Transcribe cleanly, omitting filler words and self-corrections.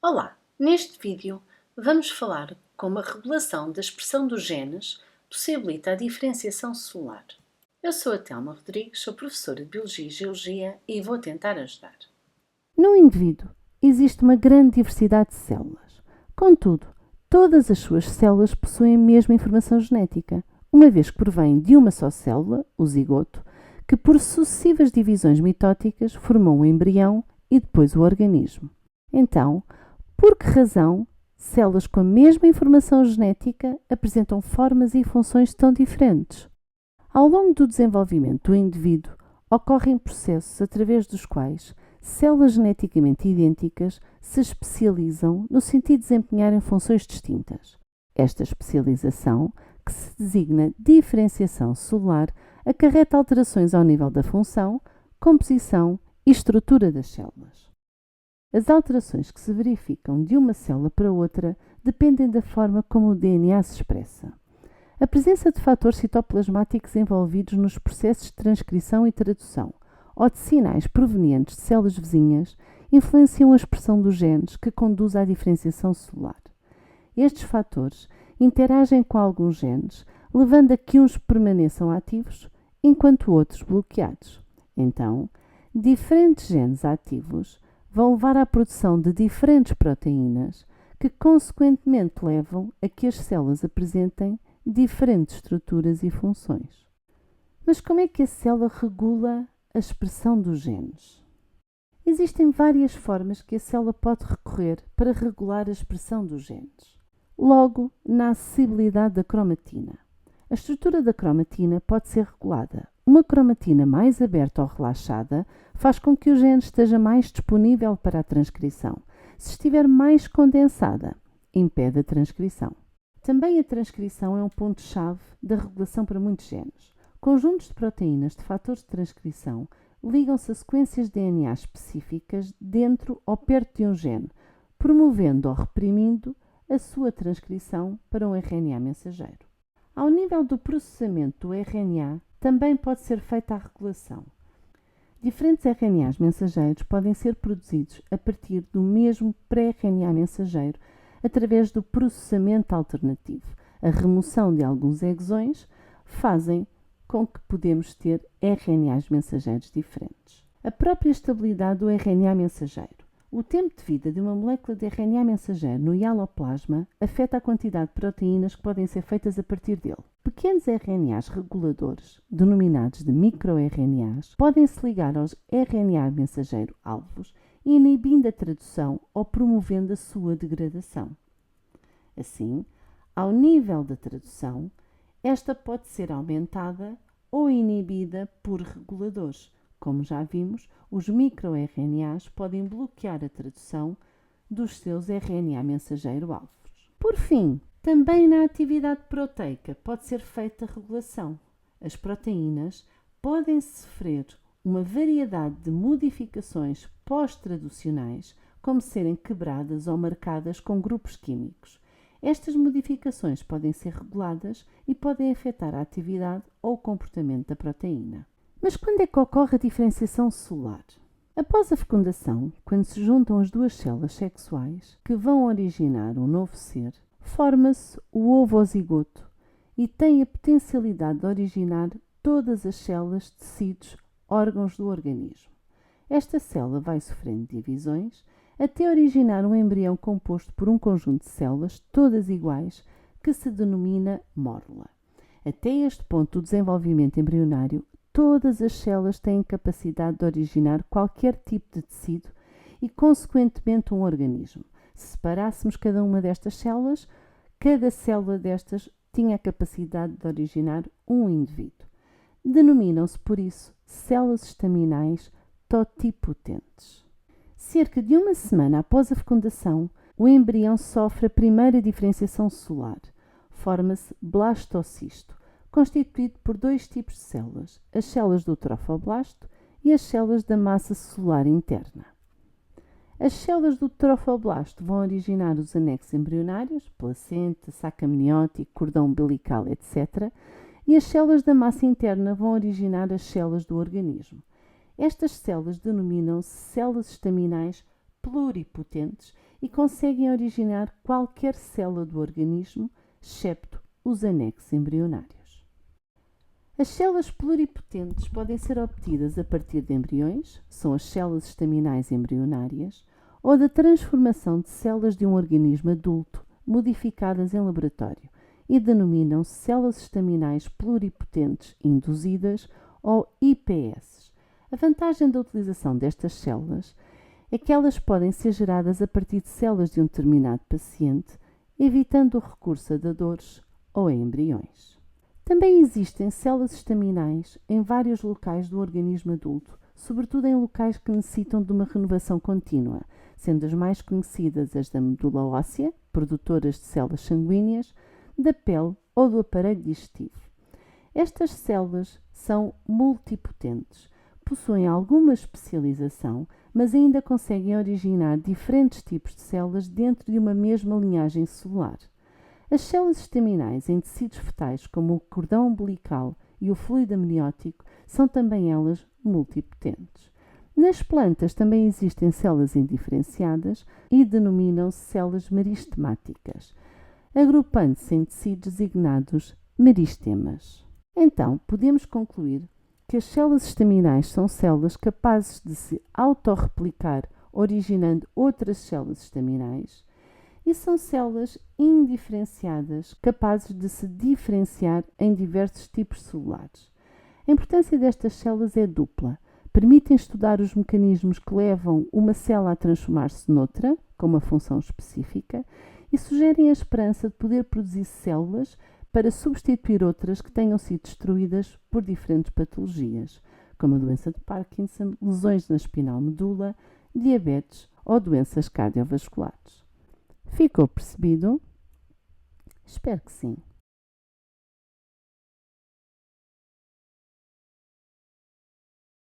Olá, neste vídeo vamos falar como a regulação da expressão dos genes possibilita a diferenciação celular. Eu sou a Telma Rodrigues, sou professora de Biologia e Geologia e vou tentar ajudar. No indivíduo existe uma grande diversidade de células. Contudo, todas as suas células possuem a mesma informação genética, uma vez que provém de uma só célula, o zigoto, que por sucessivas divisões mitóticas formou o embrião e depois o organismo. Então, por que razão células com a mesma informação genética apresentam formas e funções tão diferentes? Ao longo do desenvolvimento do indivíduo, ocorrem processos através dos quais células geneticamente idênticas se especializam no sentido de desempenharem funções distintas. Esta especialização, que se designa diferenciação celular, acarreta alterações ao nível da função, composição e estrutura das células. As alterações que se verificam de uma célula para outra dependem da forma como o DNA se expressa. A presença de fatores citoplasmáticos envolvidos nos processos de transcrição e tradução, ou de sinais provenientes de células vizinhas, influenciam a expressão dos genes que conduz à diferenciação celular. Estes fatores interagem com alguns genes, levando a que uns permaneçam ativos, enquanto outros bloqueados. Então, diferentes genes ativos vão levar à produção de diferentes proteínas, que consequentemente levam a que as células apresentem diferentes estruturas e funções. Mas como é que a célula regula a expressão dos genes? Existem várias formas que a célula pode recorrer para regular a expressão dos genes. Logo, na acessibilidade da cromatina. A estrutura da cromatina pode ser regulada. Uma cromatina mais aberta ou relaxada faz com que o gene esteja mais disponível para a transcrição. Se estiver mais condensada, impede a transcrição. Também a transcrição é um ponto-chave da regulação para muitos genes. Conjuntos de proteínas de fatores de transcrição ligam-se a sequências de DNA específicas dentro ou perto de um gene, promovendo ou reprimindo a sua transcrição para um RNA mensageiro. Ao nível do processamento do RNA, também pode ser feita a regulação. Diferentes RNAs mensageiros podem ser produzidos a partir do mesmo pré-RNA mensageiro através do processamento alternativo. A remoção de alguns exões fazem com que podemos ter RNAs mensageiros diferentes. A própria estabilidade do RNA mensageiro. O tempo de vida de uma molécula de RNA mensageiro no hialoplasma afeta a quantidade de proteínas que podem ser feitas a partir dele. Pequenos RNAs reguladores, denominados de microRNAs, podem se ligar aos RNA mensageiro-alvos, inibindo a tradução ou promovendo a sua degradação. Assim, ao nível da tradução, esta pode ser aumentada ou inibida por reguladores. Como já vimos, os microRNAs podem bloquear a tradução dos seus RNA mensageiro-alvos. Por fim, também na atividade proteica pode ser feita a regulação. As proteínas podem sofrer uma variedade de modificações pós-traducionais, como serem quebradas ou marcadas com grupos químicos. Estas modificações podem ser reguladas e podem afetar a atividade ou o comportamento da proteína. Mas quando é que ocorre a diferenciação celular? Após a fecundação, quando se juntam as duas células sexuais que vão originar um novo ser, forma-se o ovozigoto e tem a potencialidade de originar todas as células, tecidos, órgãos do organismo. Esta célula vai sofrendo divisões até originar um embrião composto por um conjunto de células, todas iguais, que se denomina mórula. Até este ponto do desenvolvimento embrionário, todas as células têm capacidade de originar qualquer tipo de tecido e, consequentemente, um organismo. Se separássemos cada uma destas células, cada célula destas tinha a capacidade de originar um indivíduo. Denominam-se, por isso, células estaminais totipotentes. Cerca de uma semana após a fecundação, o embrião sofre a primeira diferenciação celular. Forma-se blastocisto, constituído por dois tipos de células, as células do trofoblasto e as células da massa celular interna. As células do trofoblasto vão originar os anexos embrionários, placenta, saco amniótico, cordão umbilical, etc. E as células da massa interna vão originar as células do organismo. Estas células denominam-se células estaminais pluripotentes e conseguem originar qualquer célula do organismo, excepto os anexos embrionários. As células pluripotentes podem ser obtidas a partir de embriões, são as células estaminais embrionárias, ou da transformação de células de um organismo adulto modificadas em laboratório e denominam-se células estaminais pluripotentes induzidas ou IPS. A vantagem da utilização destas células é que elas podem ser geradas a partir de células de um determinado paciente, evitando o recurso a dadores ou a embriões. Também existem células estaminais em vários locais do organismo adulto, sobretudo em locais que necessitam de uma renovação contínua, sendo as mais conhecidas as da medula óssea, produtoras de células sanguíneas, da pele ou do aparelho digestivo. Estas células são multipotentes, possuem alguma especialização, mas ainda conseguem originar diferentes tipos de células dentro de uma mesma linhagem celular. As células estaminais em tecidos fetais, como o cordão umbilical e o fluido amniótico, são também elas multipotentes. Nas plantas também existem células indiferenciadas e denominam-se células meristemáticas, agrupando-se em tecidos designados meristemas. Então, podemos concluir que as células estaminais são células capazes de se autorreplicar, originando outras células estaminais, e são células indiferenciadas, capazes de se diferenciar em diversos tipos celulares. A importância destas células é dupla. Permitem estudar os mecanismos que levam uma célula a transformar-se noutra, com uma função específica, e sugerem a esperança de poder produzir células para substituir outras que tenham sido destruídas por diferentes patologias, como a doença de Parkinson, lesões na espinal medula, diabetes ou doenças cardiovasculares. Ficou percebido? Espero que sim.